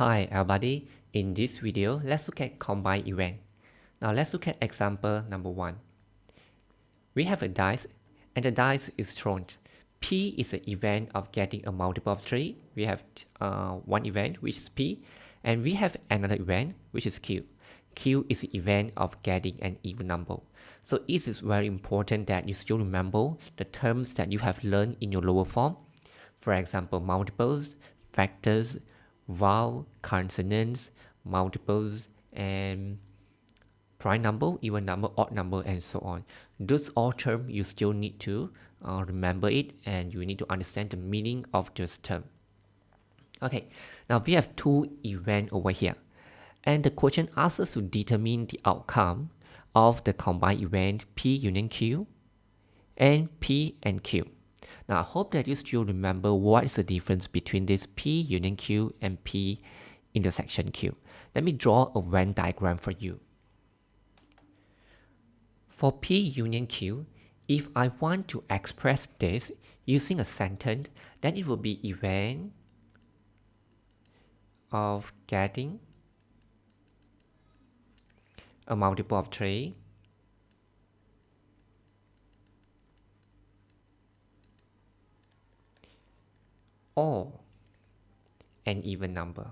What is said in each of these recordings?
Hi everybody, in this video let's look at combined event. Now let's look at example number 1. We have a dice and the dice is thrown. P is the event of getting a multiple of 3. We have one event which is P, and we have another event which is Q. Q is the event of getting an even number. So it is very important that you still remember the terms that you have learned in your lower form. For example, multiples, factors, vowel, consonants, multiples, and prime number, even number, odd number, and so on. Those all terms you still need to remember it, and you need to understand the meaning of this term. Okay, now we have two events over here, and the question asks us to determine the outcome of the combined event P union Q and P and Q. Now I hope that you still remember what is the difference between this P union Q and P intersection Q. Let me draw a Venn diagram for you. For P union Q, if I want to express this using a sentence, then it will be event of getting a multiple of 3 or an even number.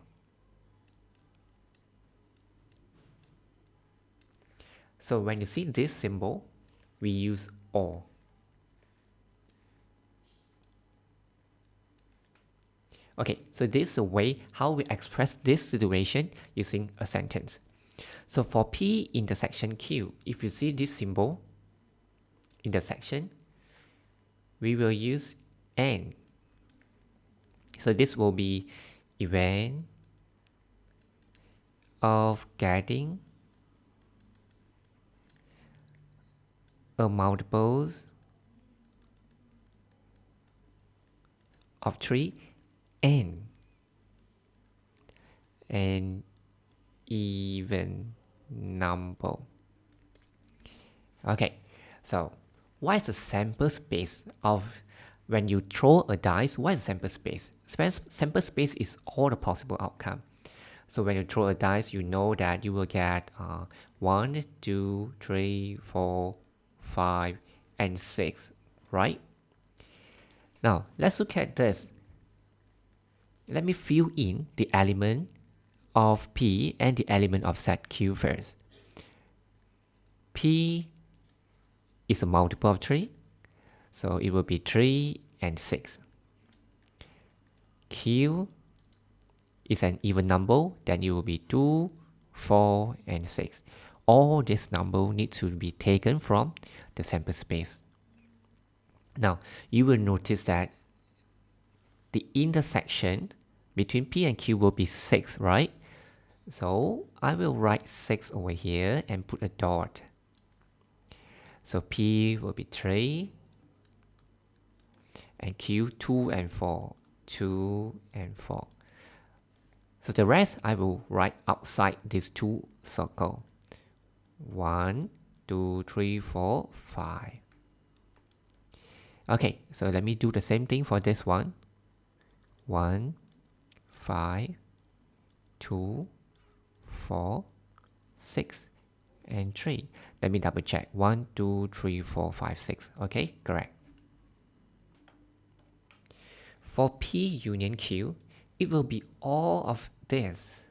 So when you see this symbol, we use or. Okay, so this is a way how we express this situation using a sentence. So for P intersection Q, if you see this symbol, intersection, we will use and. So this will be event of getting a multiples of 3 and an even number. Okay, so what is the sample space of when you throw a dice? What is sample space? Sample space is all the possible outcome. So when you throw a dice, you know that you will get 1, 2, 3, 4, 5, and 6, right? Now let's look at this. Let me fill in the element of P and the element of set Q first. P is a multiple of 3, so it will be 3 and 6. Q is an even number, then it will be 2, 4, and 6. All this number needs to be taken from the sample space. Now, you will notice that the intersection between P and Q will be 6, right? So I will write 6 over here and put a dot. So P will be 3 and Q 2 and 4. 2 and 4. So the rest I will write outside these two circles. 1, 2, 3, 4, 5. Okay, so let me do the same thing for this one. 1, 5, 2, 4, 6, and 3. Let me double check. 1, 2, 3, 4, 5, 6. Okay, correct. For P union Q, it will be all of this.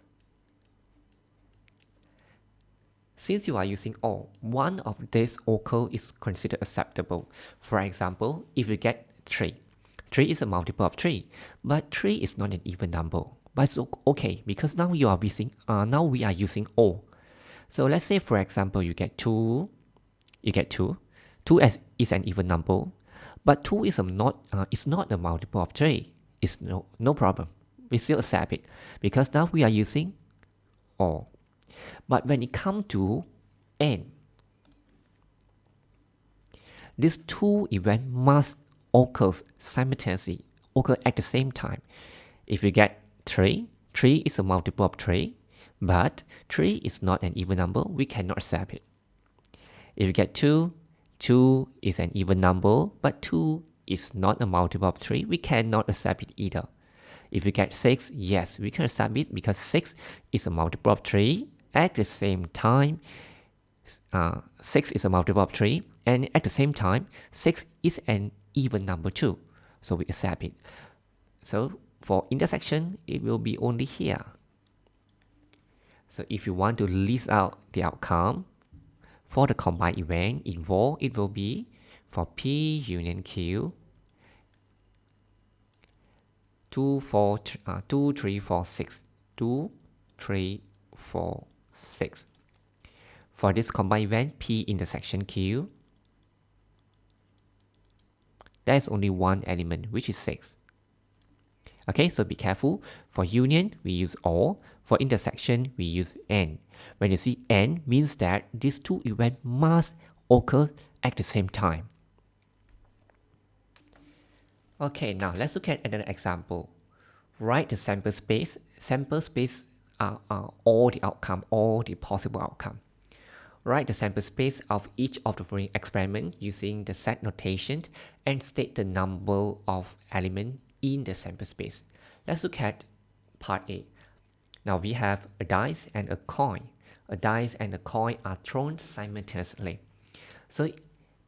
Since you are using all, one of these occur is considered acceptable. For example, if you get 3, 3 is a multiple of 3, but 3 is not an even number. But it's okay because now we are using all. So let's say, for example, you get 2. 2 is an even number, but 2 is not a multiple of 3. It's no problem. We still accept it because now we are using all. But when it comes to n, these two events must occur simultaneously, occur at the same time. If you get 3, 3 is a multiple of 3, but 3 is not an even number, we cannot accept it. If you get 2, 2 is an even number, but 2 is not a multiple of 3, we cannot accept it either. If you get 6, yes, we can submit because 6 is a multiple of 3. At the same time, 6 is a multiple of 3, and at the same time, 6 is an even number too. So we accept it. So for intersection, it will be only here. So if you want to list out the outcome for the combined event involved, it will be for P union Q 2, 3, 4, 6. 2, 3, 4, 6. For this combined event P intersection Q, there is only one element, which is 6. Okay, so be careful. For union, we use or. For intersection, we use and. When you see and, means that these two events must occur at the same time. Okay, now let's look at another example. Write the sample space. Sample space are all the outcome, all the possible outcome. Write the sample space of each of the following experiments using the set notation and state the number of elements in the sample space. Let's look at part A. Now we have a dice and a coin. A dice and a coin are thrown simultaneously. So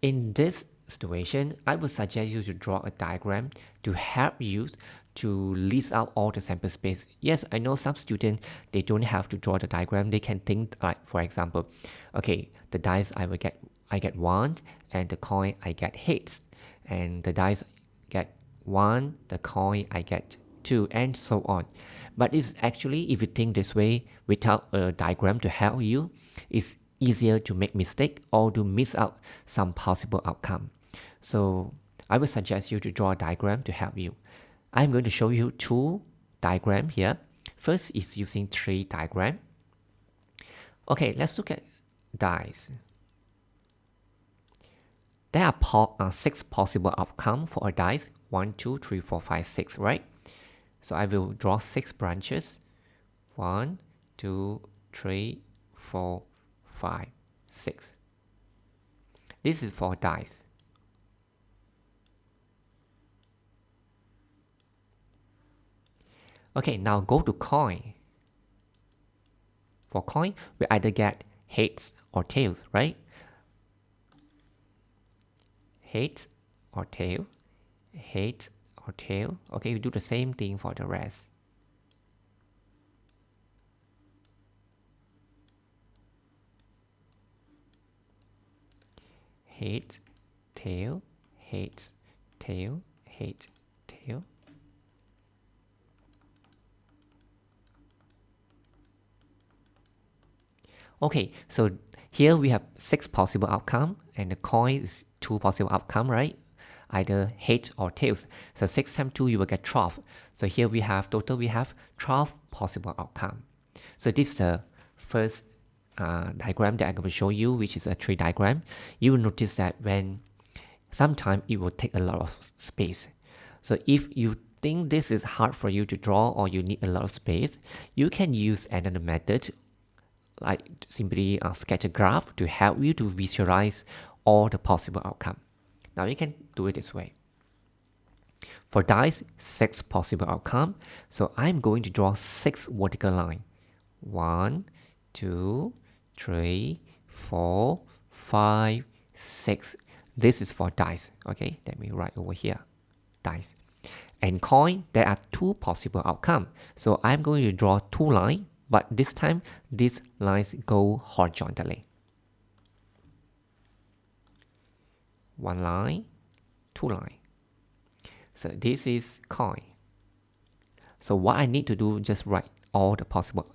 in this situation, I would suggest you to draw a diagram to help you to list out all the sample space. Yes, I know some students, they don't have to draw the diagram. They can think like, for example, okay, the dice I get 1, and the coin I get heads, and the dice get 1, the coin I get 2, and so on. But it's actually, if you think this way without a diagram to help you, it's easier to make mistake or to miss out some possible outcome. So I would suggest you to draw a diagram to help you. I'm going to show you 2 diagrams here. First is using 3 diagram. Okay, let's look at dice. There are 6 possible outcomes for a dice. 1, 2, 3, 4, 5, 6, right? So I will draw 6 branches. 1, 2, 3, 4, 5, 6. This is for dice. Okay, now go to coin. For coin, we either get heads or tails, right? Head or tail, head or tail. Okay, we do the same thing for the rest. Head, tail, head, tail, head, tail. Okay, so here we have 6 possible outcomes, and the coin is 2 possible outcomes, right? Either head or tails. So 6 times 2, you will get 12. So here we have, total we have 12 possible outcomes. So this is the first diagram that I'm going to show you, which is a tree diagram. You will notice that when sometimes it will take a lot of space. So if you think this is hard for you to draw or you need a lot of space, you can use another method like simply sketch a graph to help you to visualize all the possible outcome. Now you can do it this way. For dice, 6 possible outcome. So I'm going to draw 6 vertical line. 1, 2, 3, 4, 5, 6. This is for dice. Okay, let me write over here. Dice. And coin, there are 2 possible outcome. So I'm going to draw 2 lines, but this time these lines go horizontally. 1 line, 2 line. So this is coin. So what I need to do, just write all the possible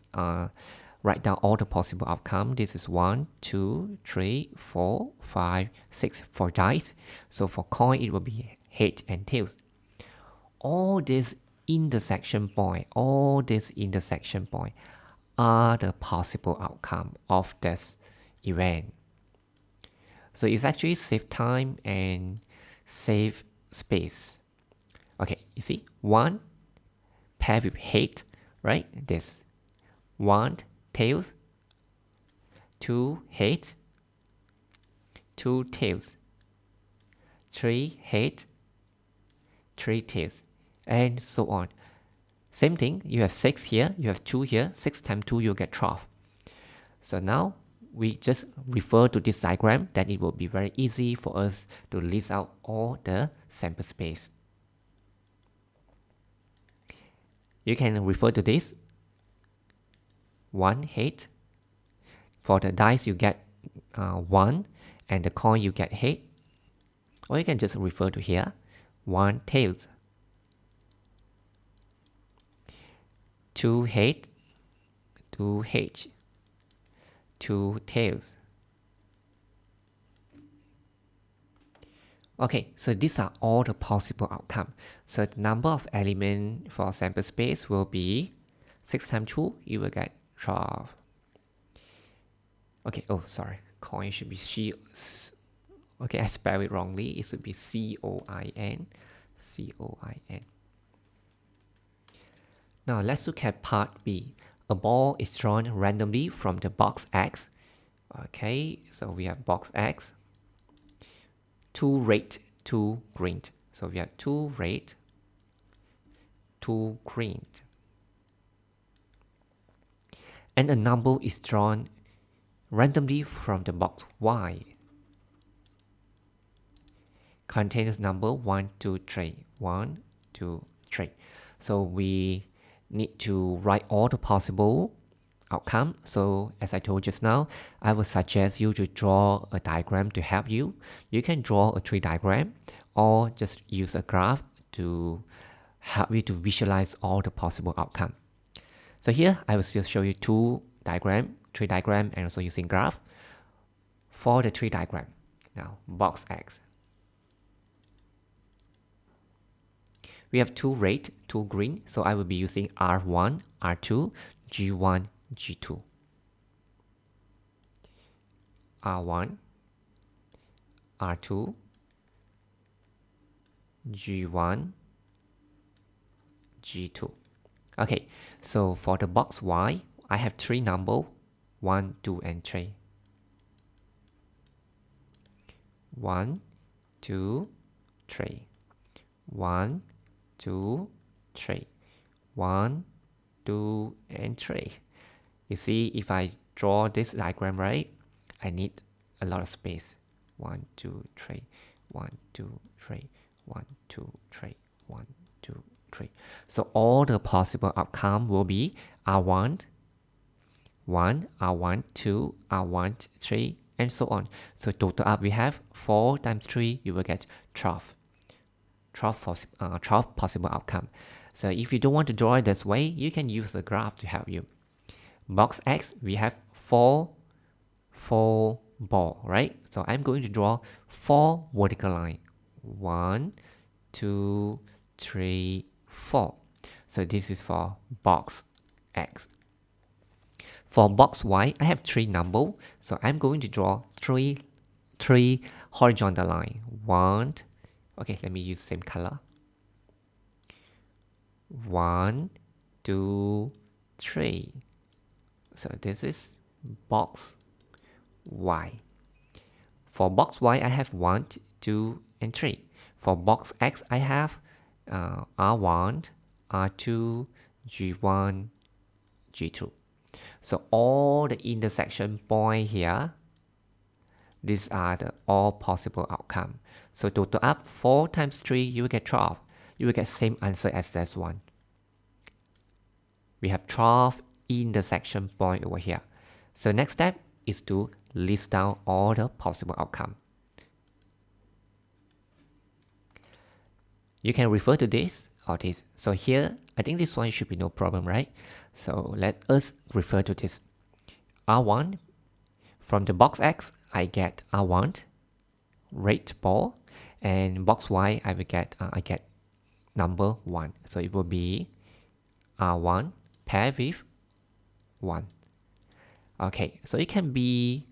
write down all the possible outcome. This is 1, 2, 3, 4, 5, 6 for dice. So for coin, it will be head and tails. All this intersection point are the possible outcome of this event. So it's actually save time and save space. Okay, you see, 1 pair with head, right? This 1 tails, 2 head, 2 tails, 3 head, 3 tails, and so on. Same thing, you have 6 here, you have 2 here, 6 times 2 you'll get 12. So now we just refer to this diagram, that it will be very easy for us to list out all the sample space. You can refer to this 1 head. For the dice you get 1 and the coin you get head. Or you can just refer to here 1 tails, 2 head, 2 heads, 2 tails. Okay, so these are all the possible outcomes. So the number of elements for sample space will be 6 times 2, you will get 12. Okay, oh sorry, coin should be C. Okay, I spelled it wrongly. It should be C-O-I-N. C-O-I-N. Now let's look at part B. A ball is drawn randomly from the box X. Okay, so we have box X. 2 red, 2 green. So we have 2 red, 2 green. And a number is drawn randomly from the box Y. Contains number 1, 2, 3. 1, 2, 3. So we need to write all the possible outcome. So as I told just now, I would suggest you to draw a diagram to help you. You can draw a tree diagram or just use a graph to help you to visualize all the possible outcome. So here I will still show you 2 diagram, tree diagram, and also using graph. For the tree diagram, now box X. We have 2 red, 2 green, so I will be using R1, R2, G1, G2. R1, R2, G1, G2. Okay, so for the box Y, I have 3 numbers, 1, 2, and 3. 1, 2, 3. 1, 2, 3. 1, 2, and 3. You see, if I draw this diagram right, I need a lot of space. 1, 2, 3. 1, 2, 3. 1, 2, 3. 1, 2, 3. So all the possible outcome will be R1, 1, R1, 2, R1, 3, and so on. So total up we have 4 times 3, you will get 12. 12 possible outcome. So if you don't want to draw it this way, you can use the graph to help you. Box X, we have 4 ball, right? So I'm going to draw 4 vertical line. 1, 2, 3, 4. So this is for box X. For box Y, I have 3 numbers. So I'm going to draw 3 horizontal line. 1, okay, let me use same color. 1, 2, 3. So this is box Y. For box Y, I have 1, 2, and 3. For box X, I have R1, R2, G1, G2. So all the intersection point here, these are the all possible outcome. So total up 4 times 3, you will get 12. You will get same answer as this one. We have 12 intersection point over here. So next step is to list down all the possible outcome. You can refer to this or this. So here, I think this one should be no problem, right? So let us refer to this. R1, from the box X, I get R1, red ball, and box Y, I get number 1. So it will be R1 paired with 1. Okay, so it can be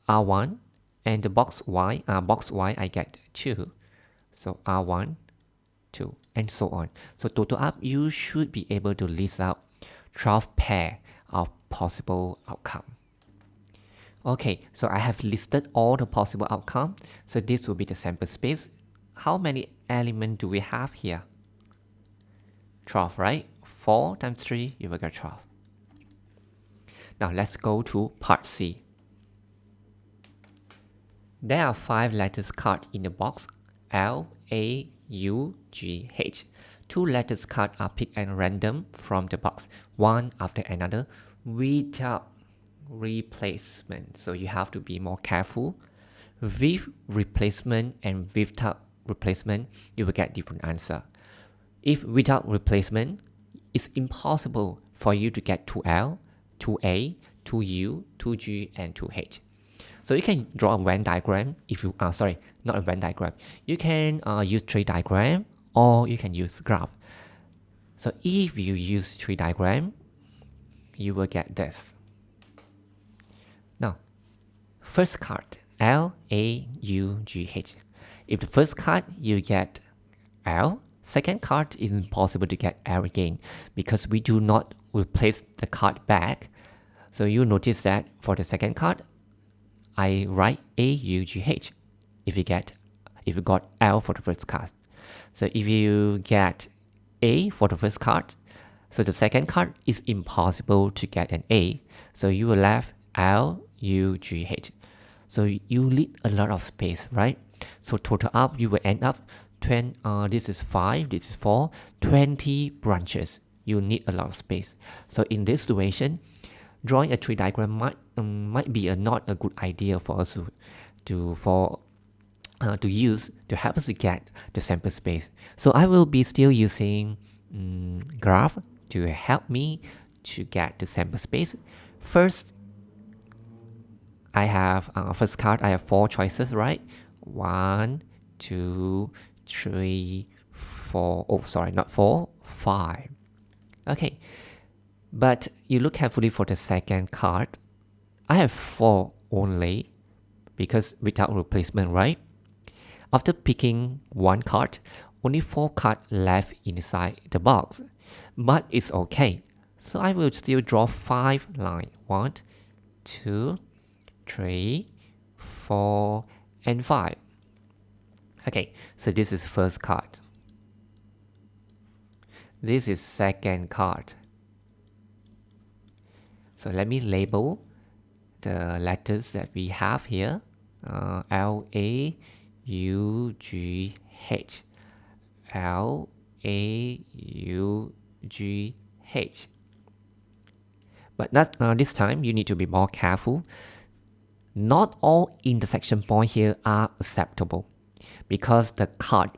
R1 and the box Y I get 2. So R1, 2, and so on. So total up, you should be able to list out 12 pair of possible outcome. Okay, so I have listed all the possible outcome. So this will be the sample space. How many elements do we have here? 12, right? 4 times 3, you will get 12. Now let's go to part C. There are 5 letters card in the box L, A, U, G, H. 2 letters card are picked at random from the box, one after another, without replacement. So you have to be more careful. With replacement and without replacement, you will get different answer. If without replacement, it's impossible for you to get 2L, 2A, 2U, 2G, and 2H. So you can draw a Venn diagram if you, sorry, not a Venn diagram. You can use tree diagram or you can use graph. So if you use tree diagram, you will get this. Now, first card, L, A, U, G, H. If the first card you get L, second card is impossible to get L again because we do not replace the card back. So you notice that for the second card, I write A, U, G, H. If you got L for the first card. So if you get A for the first card, so the second card is impossible to get an A. So you will left L, U, G, H. So you need a lot of space, right? So total up, you will end up 20, this is 5, this is 4, 20 branches. You need a lot of space. So in this situation, drawing a tree diagram might be not a good idea for us to use to help us to get the sample space. So I will be still using graph to help me to get the sample space. First, I have first card. I have 4 choices, right? 1, 2, 3, 4. Oh, sorry, not 4, 5. Okay, but you look carefully for the second card. I have 4 only because without replacement, right? After picking 1 card, only 4 cards left inside the box, but it's okay. So I will still draw 5 lines. 1, 2, 3, 4, and 5. Okay, so this is first card. This is second card. So let me label the letters that we have here. L, A, U, G, H. L, A, U, G, H. But not, this time you need to be more careful. Not all intersection points here are acceptable because the card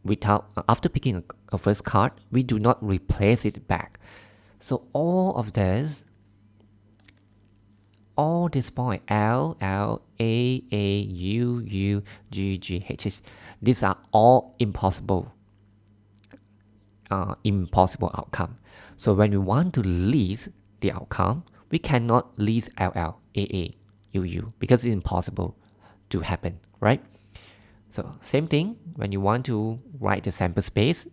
without after picking a first card, we do not replace it back. So all this point L, L, A, U, U, G, G, H, these are all impossible outcome. So when we want to list the outcome, we cannot list LL, AA, UU because it's impossible to happen, right? So same thing, when you want to write the sample space,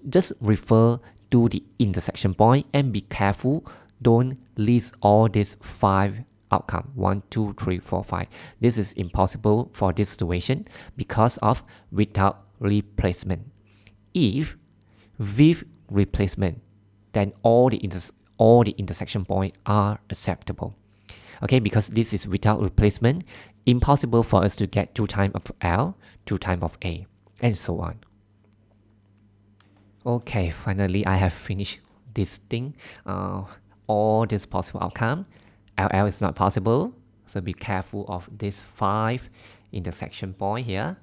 just refer to the intersection point and be careful. Don't list all these 5 outcomes. 1, 2, 3, 4, 5. This is impossible for this situation because of without replacement. If with replacement, then all the intersection points are acceptable. Okay, because this is without replacement, impossible for us to get 2 times of L, 2 times of A, and so on. Okay, finally I have finished this thing. All this possible outcome. LL is not possible, so be careful of this 5 intersection point here.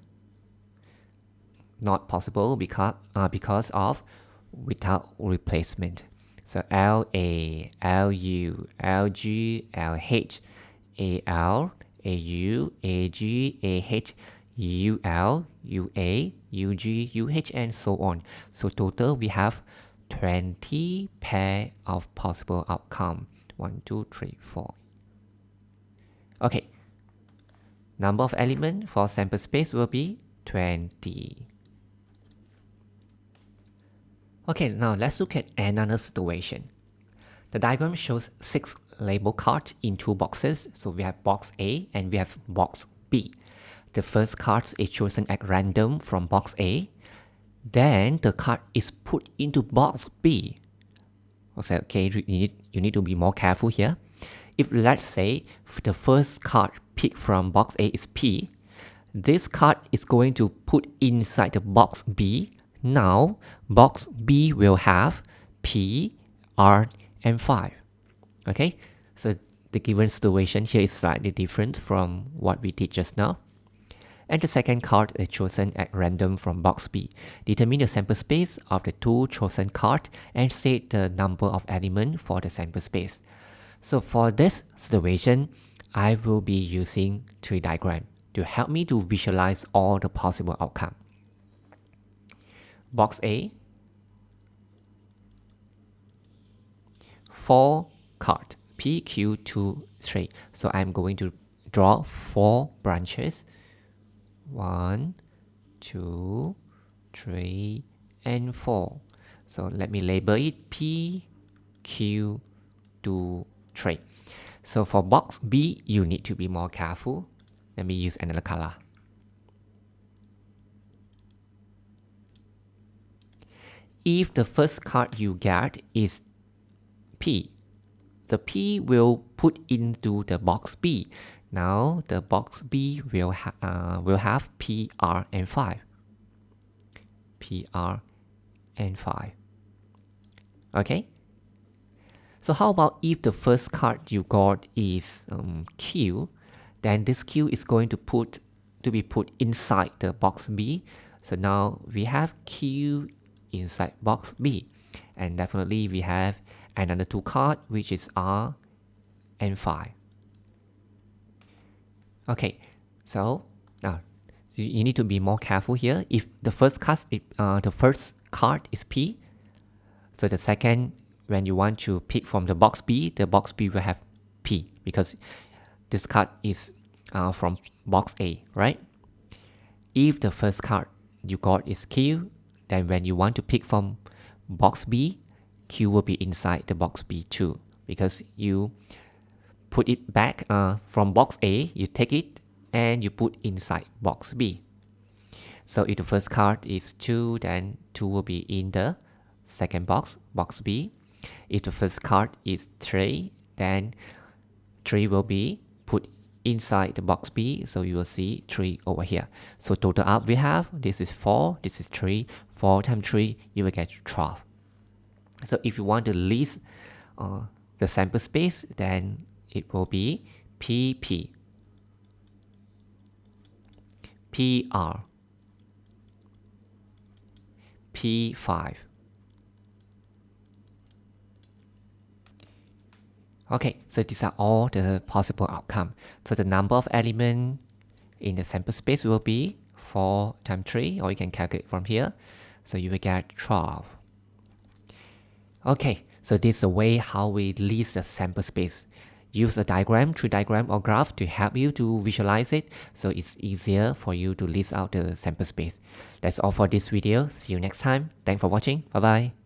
Not possible because of without replacement. So LA, LU, LG, LH, AL, AU, AG, AH, UL, UA, UG, UH, and so on. So total we have 20 pair of possible outcome. 1, 2, 3, 4. Okay. Number of elements for sample space will be 20. Okay, now let's look at another situation. The diagram shows 6 label cards in 2 boxes. So we have box A and we have box B. The first card is chosen at random from box A. Then the card is put into box B. I'll say, okay, you need to be more careful here. If let's say the first card picked from box A is P, this card is going to put inside the box B. Now, box B will have P, R, and 5. Okay, so the given situation here is slightly different from what we did just now. And the second card is chosen at random from box B. Determine the sample space of the two chosen cards and state the number of elements for the sample space. So for this situation, I will be using tree diagram to help me to visualize all the possible outcomes. Box A, 4 cards, P, Q, 2, 3. So I'm going to draw 4 branches. 1, 2, 3, and 4. So let me label it P, Q, 2, 3. So for box B, you need to be more careful. Let me use another color. If the first card you get is P, the P will put into the box B. Now the box B will have P, R, and 5. P, R, and 5. Okay. So how about if the first card you got is Q, then this Q is going to be put inside the box B. So now we have Q inside box B, and definitely we have another 2 cards, which is R and 5. Okay, so now you need to be more careful here. If the first card is P, so the second, when you want to pick from the box B will have P because this card is from box A, right? If the first card you got is Q, then when you want to pick from box B, Q will be inside the box B too, because you put it back from box A, you take it and you put inside box B. So if the first card is 2, then 2 will be in the second box, box B. If the first card is 3, then 3 will be put inside the box B, so you will see 3 over here. So total up we have, this is 4, this is 3, 4 times 3, you will get 12. So if you want to list the sample space, then it will be PP, PR, P5. Okay, so these are all the possible outcomes. So the number of elements in the sample space will be 4 times 3, or you can calculate from here. So you will get 12. Okay, so this is a way how we list the sample space. Use a diagram, tree diagram or graph to help you to visualize it, so it's easier for you to list out the sample space. That's all for this video. See you next time. Thanks for watching. Bye bye.